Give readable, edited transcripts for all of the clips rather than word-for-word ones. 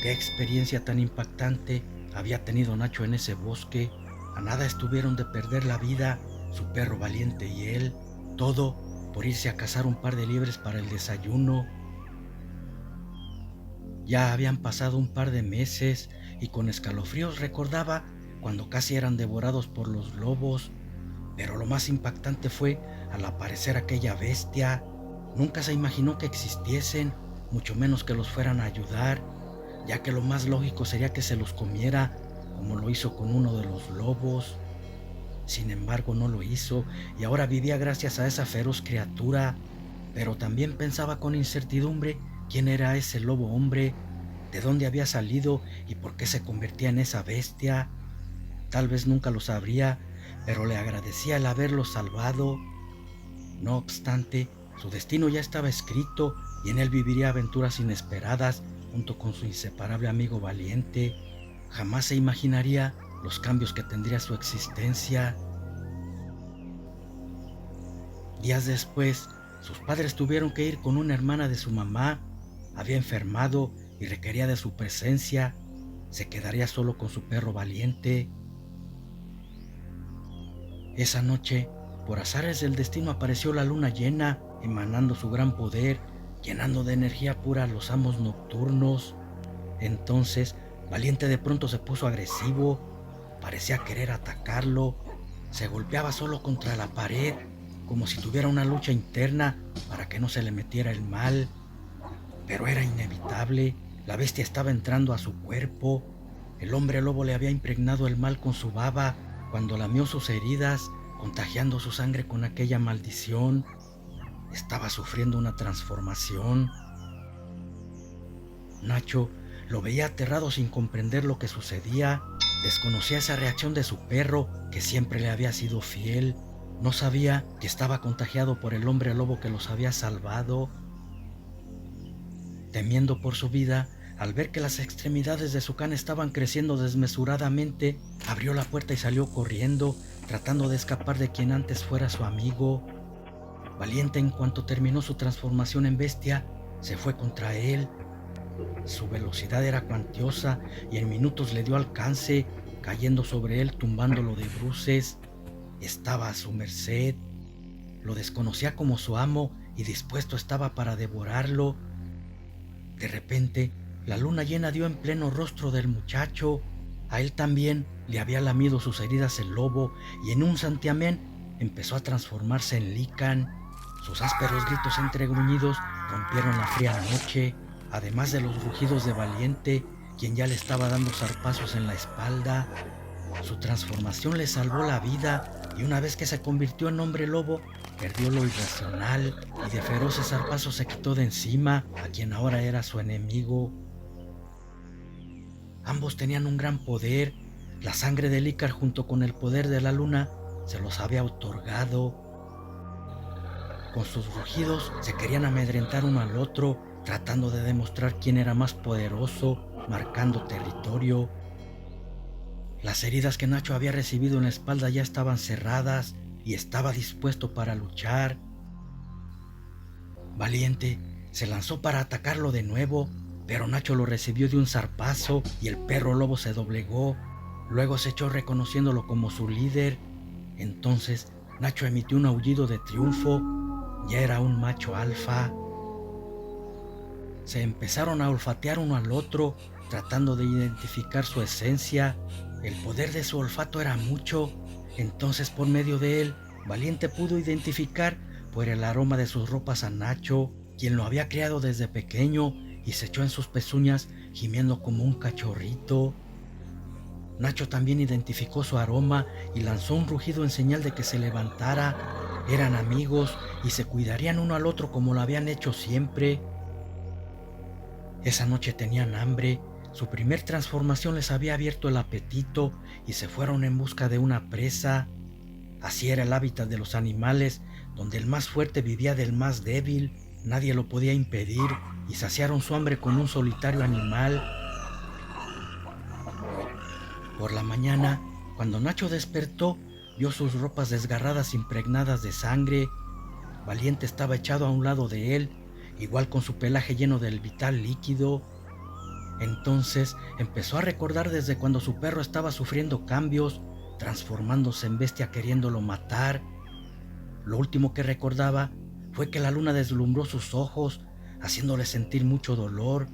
Qué experiencia tan impactante había tenido Nacho en ese bosque. A nada estuvieron de perder la vida su perro Valiente y él, todo por irse a cazar un par de liebres para el desayuno. Ya habían pasado un par de meses y con escalofríos recordaba cuando casi eran devorados por los lobos, pero lo más impactante fue al aparecer aquella bestia. Nunca se imaginó que existiesen, mucho menos que los fueran a ayudar, ya que lo más lógico sería que se los comiera, como lo hizo con uno de los lobos. Sin embargo, no lo hizo y ahora vivía gracias a esa feroz criatura, pero también pensaba con incertidumbre quién era ese lobo hombre, de dónde había salido y por qué se convertía en esa bestia. Tal vez nunca lo sabría, pero le agradecía el haberlo salvado. No obstante, su destino ya estaba escrito y en él viviría aventuras inesperadas junto con su inseparable amigo Valiente. Jamás se imaginaría los cambios que tendría su existencia. Días después, sus padres tuvieron que ir con una hermana de su mamá. Había enfermado y requería de su presencia. Se quedaría solo con su perro Valiente. Esa noche, por azares del destino, apareció la luna llena, emanando su gran poder, llenando de energía pura a los amos nocturnos. Entonces, Valiente de pronto se puso agresivo, parecía querer atacarlo, se golpeaba solo contra la pared, como si tuviera una lucha interna para que no se le metiera el mal. Pero era inevitable, la bestia estaba entrando a su cuerpo. El hombre lobo le había impregnado el mal con su baba cuando lamió sus heridas, contagiando su sangre con aquella maldición. Estaba sufriendo una transformación. Nacho lo veía aterrado sin comprender lo que sucedía. Desconocía esa reacción de su perro, que siempre le había sido fiel. No sabía que estaba contagiado por el hombre lobo que los había salvado. Temiendo por su vida, al ver que las extremidades de su can estaban creciendo desmesuradamente, abrió la puerta y salió corriendo, tratando de escapar de quien antes fuera su amigo. Valiente, en cuanto terminó su transformación en bestia, se fue contra él. Su velocidad era cuantiosa y en minutos le dio alcance, cayendo sobre él, tumbándolo de bruces. Estaba a su merced. Lo desconocía como su amo y dispuesto estaba para devorarlo. De repente, la luna llena dio en pleno rostro del muchacho. A él también le había lamido sus heridas el lobo y en un santiamén empezó a transformarse en lícan. Sus ásperos gritos entregruñidos rompieron la fría noche, además de los rugidos de Valiente, quien ya le estaba dando zarpazos en la espalda. Su transformación le salvó la vida y una vez que se convirtió en hombre lobo, perdió lo irracional y de feroces zarpazos se quitó de encima a quien ahora era su enemigo. Ambos tenían un gran poder. La sangre de Lícar junto con el poder de la luna se los había otorgado. Con sus rugidos se querían amedrentar uno al otro, tratando de demostrar quién era más poderoso, marcando territorio. Las heridas que Nacho había recibido en la espalda ya estaban cerradas y estaba dispuesto para luchar. Valiente se lanzó para atacarlo de nuevo, pero Nacho lo recibió de un zarpazo y el perro lobo se doblegó. Luego se echó reconociéndolo como su líder. Entonces Nacho emitió un aullido de triunfo. Ya era un macho alfa. Se empezaron a olfatear uno al otro, tratando de identificar su esencia. El poder de su olfato era mucho. Entonces, por medio de él, Valiente pudo identificar por el aroma de sus ropas a Nacho, quien lo había criado desde pequeño, y se echó en sus pezuñas gimiendo como un cachorrito. Nacho también identificó su aroma y lanzó un rugido en señal de que se levantara. Eran amigos y se cuidarían uno al otro como lo habían hecho siempre. Esa noche tenían hambre. Su primer transformación les había abierto el apetito y se fueron en busca de una presa. Así era el hábitat de los animales, donde el más fuerte vivía del más débil. Nadie lo podía impedir y saciaron su hambre con un solitario animal. Por la mañana, cuando Nacho despertó, vio sus ropas desgarradas impregnadas de sangre. Valiente estaba echado a un lado de él, igual con su pelaje lleno del vital líquido. Entonces empezó a recordar desde cuando su perro estaba sufriendo cambios, transformándose en bestia queriéndolo matar. Lo último que recordaba fue que la luna deslumbró sus ojos, haciéndole sentir mucho dolor.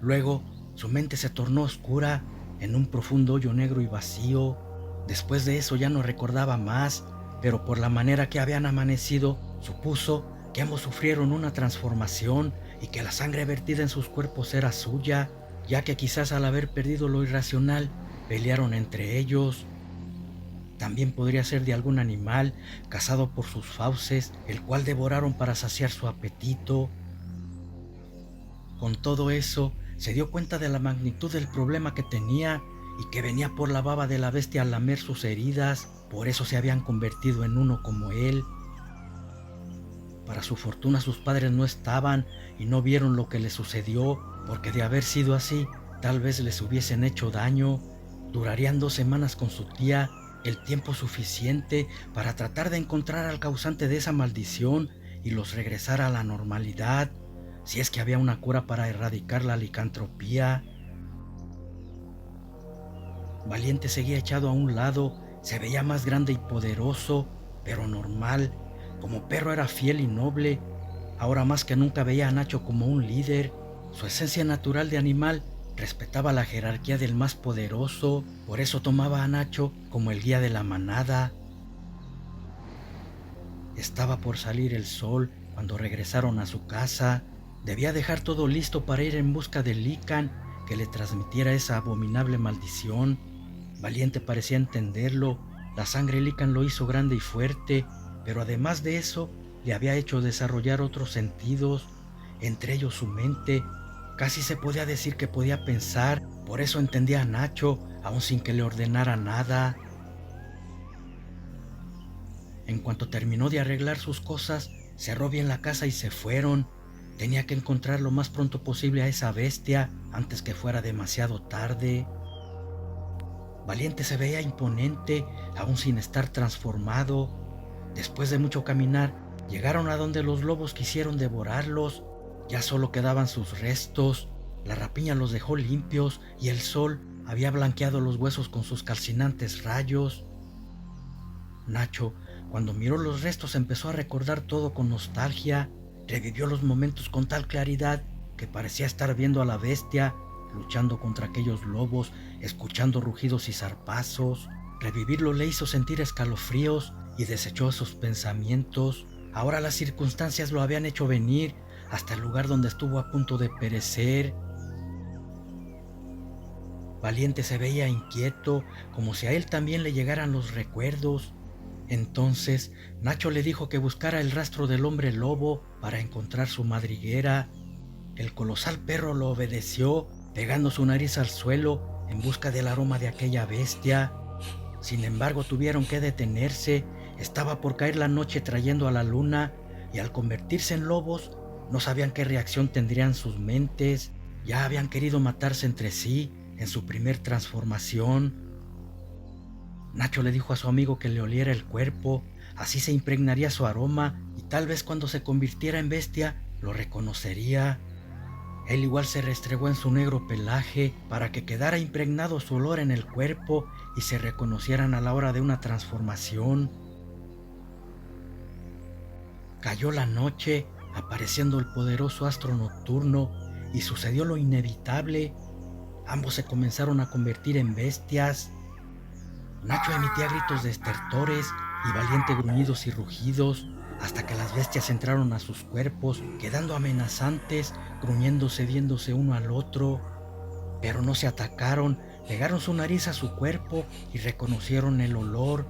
Luego, su mente se tornó oscura en un profundo hoyo negro y vacío. Después de eso ya no recordaba más, pero por la manera que habían amanecido, supuso que ambos sufrieron una transformación y que la sangre vertida en sus cuerpos era suya, ya que quizás al haber perdido lo irracional, pelearon entre ellos. También podría ser de algún animal cazado por sus fauces, el cual devoraron para saciar su apetito. Con todo eso, se dio cuenta de la magnitud del problema que tenía y que venía por la baba de la bestia al lamer sus heridas, por eso se habían convertido en uno como él. Para su fortuna sus padres no estaban y no vieron lo que les sucedió, porque de haber sido así, tal vez les hubiesen hecho daño. Durarían 2 semanas con su tía, el tiempo suficiente para tratar de encontrar al causante de esa maldición y los regresar a la normalidad, si es que había una cura para erradicar la licantropía. Valiente seguía echado a un lado, se veía más grande y poderoso, pero normal. Como perro era fiel y noble. Ahora más que nunca veía a Nacho como un líder. Su esencia natural de animal respetaba la jerarquía del más poderoso, por eso tomaba a Nacho como el guía de la manada. Estaba por salir el sol cuando regresaron a su casa. Debía dejar todo listo para ir en busca de Lican, que le transmitiera esa abominable maldición. Valiente parecía entenderlo. La sangre Lican lo hizo grande y fuerte, pero además de eso, le había hecho desarrollar otros sentidos, entre ellos su mente. Casi se podía decir que podía pensar, por eso entendía a Nacho, aun sin que le ordenara nada. En cuanto terminó de arreglar sus cosas, cerró bien la casa y se fueron. Tenía que encontrar lo más pronto posible a esa bestia antes que fuera demasiado tarde. Valiente se veía imponente, aún sin estar transformado. Después de mucho caminar, llegaron a donde los lobos quisieron devorarlos. Ya solo quedaban sus restos. La rapiña los dejó limpios y el sol había blanqueado los huesos con sus calcinantes rayos. Nacho, cuando miró los restos, empezó a recordar todo con nostalgia. Revivió los momentos con tal claridad que parecía estar viendo a la bestia luchando contra aquellos lobos, escuchando rugidos y zarpazos. Revivirlo le hizo sentir escalofríos y desechó esos pensamientos. Ahora las circunstancias lo habían hecho venir hasta el lugar donde estuvo a punto de perecer. Valiente se veía inquieto, como si a él también le llegaran los recuerdos. Entonces Nacho le dijo que buscara el rastro del hombre lobo para encontrar su madriguera. El colosal perro lo obedeció, pegando su nariz al suelo en busca del aroma de aquella bestia. Sin embargo, tuvieron que detenerse. Estaba por caer la noche trayendo a la luna, y al convertirse en lobos, no sabían qué reacción tendrían sus mentes. Ya habían querido matarse entre sí en su primer transformación. Nacho le dijo a su amigo que le oliera el cuerpo, así se impregnaría su aroma y tal vez cuando se convirtiera en bestia lo reconocería. Él igual se restregó en su negro pelaje para que quedara impregnado su olor en el cuerpo y se reconocieran a la hora de una transformación. Cayó la noche, apareciendo el poderoso astro nocturno, y sucedió lo inevitable. Ambos se comenzaron a convertir en bestias. Nacho emitía gritos de estertores y Valiente gruñidos y rugidos, hasta que las bestias entraron a sus cuerpos, quedando amenazantes, gruñéndose, viéndose uno al otro. Pero no se atacaron, pegaron su nariz a su cuerpo y reconocieron el olor.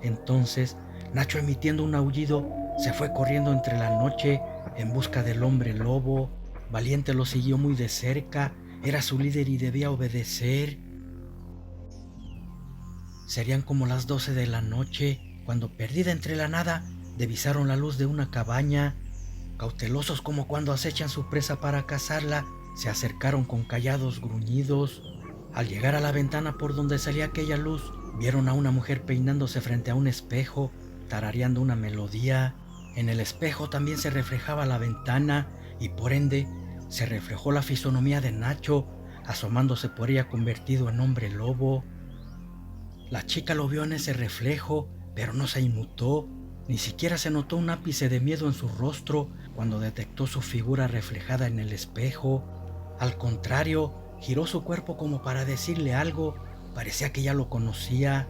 Entonces, Nacho, emitiendo un aullido, se fue corriendo entre la noche en busca del hombre lobo. Valiente lo siguió muy de cerca, era su líder y debía obedecer. Serían como las 12 de la noche, cuando perdida entre la nada, divisaron la luz de una cabaña. Cautelosos como cuando acechan su presa para cazarla, se acercaron con callados gruñidos. Al llegar a la ventana por donde salía aquella luz, vieron a una mujer peinándose frente a un espejo, tarareando una melodía. En el espejo también se reflejaba la ventana y por ende se reflejó la fisonomía de Nacho, asomándose por ella convertido en hombre lobo. La chica lo vio en ese reflejo, pero no se inmutó, ni siquiera se notó un ápice de miedo en su rostro cuando detectó su figura reflejada en el espejo. Al contrario, giró su cuerpo como para decirle algo, parecía que ya lo conocía.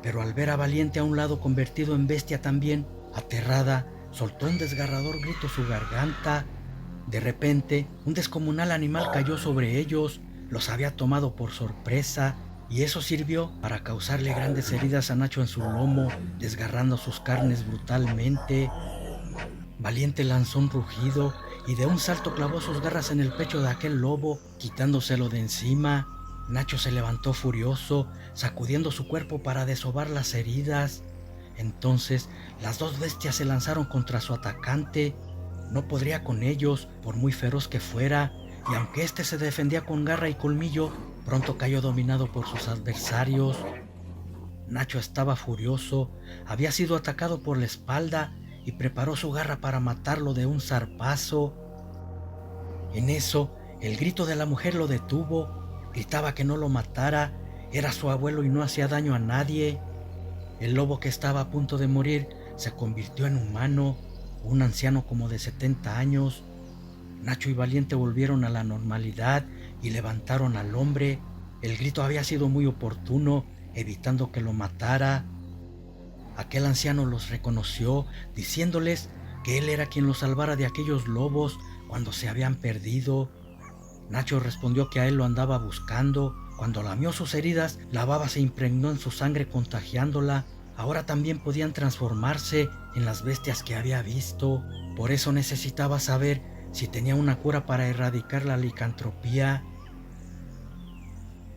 Pero al ver a Valiente a un lado convertido en bestia también, aterrada, soltó un desgarrador grito su garganta. De repente, un descomunal animal cayó sobre ellos, los había tomado por sorpresa, y eso sirvió para causarle grandes heridas a Nacho en su lomo, desgarrando sus carnes brutalmente. Valiente lanzó un rugido y de un salto clavó sus garras en el pecho de aquel lobo, quitándoselo de encima. Nacho se levantó furioso, sacudiendo su cuerpo para desovar las heridas. Entonces, las dos bestias se lanzaron contra su atacante. No podría con ellos, por muy feroz que fuera, y aunque éste se defendía con garra y colmillo, pronto cayó dominado por sus adversarios. Nacho estaba furioso, había sido atacado por la espalda y preparó su garra para matarlo de un zarpazo. En eso, el grito de la mujer lo detuvo, gritaba que no lo matara, era su abuelo y no hacía daño a nadie. El lobo que estaba a punto de morir se convirtió en humano, un anciano como de 70 años. Nacho y Valiente volvieron a la normalidad y levantaron al hombre. El grito había sido muy oportuno, evitando que lo matara. Aquel anciano los reconoció, diciéndoles que él era quien los salvara de aquellos lobos cuando se habían perdido. Nacho respondió que a él lo andaba buscando. Cuando lamió sus heridas, la baba se impregnó en su sangre contagiándola. Ahora también podían transformarse en las bestias que había visto. Por eso necesitaba saber si tenía una cura para erradicar la licantropía.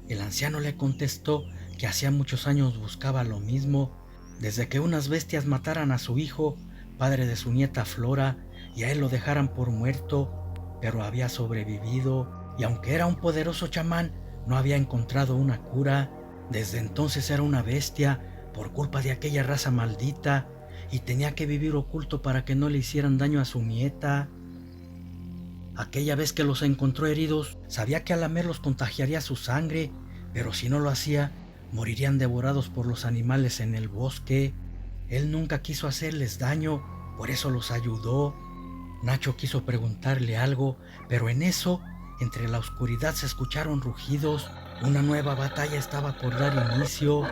El anciano le contestó que hacía muchos años buscaba lo mismo, desde que unas bestias mataran a su hijo, padre de su nieta Flora, y a él lo dejaran por muerto, pero había sobrevivido, y aunque era un poderoso chamán, no había encontrado una cura. Desde entonces era una bestia, por culpa de aquella raza maldita, y tenía que vivir oculto para que no le hicieran daño a su nieta. Aquella vez que los encontró heridos, sabía que al lamerlos contagiaría su sangre, pero si no lo hacía, morirían devorados por los animales en el bosque. Él nunca quiso hacerles daño, por eso los ayudó. Nacho quiso preguntarle algo, pero en eso, entre la oscuridad se escucharon rugidos. Una nueva batalla estaba por dar inicio.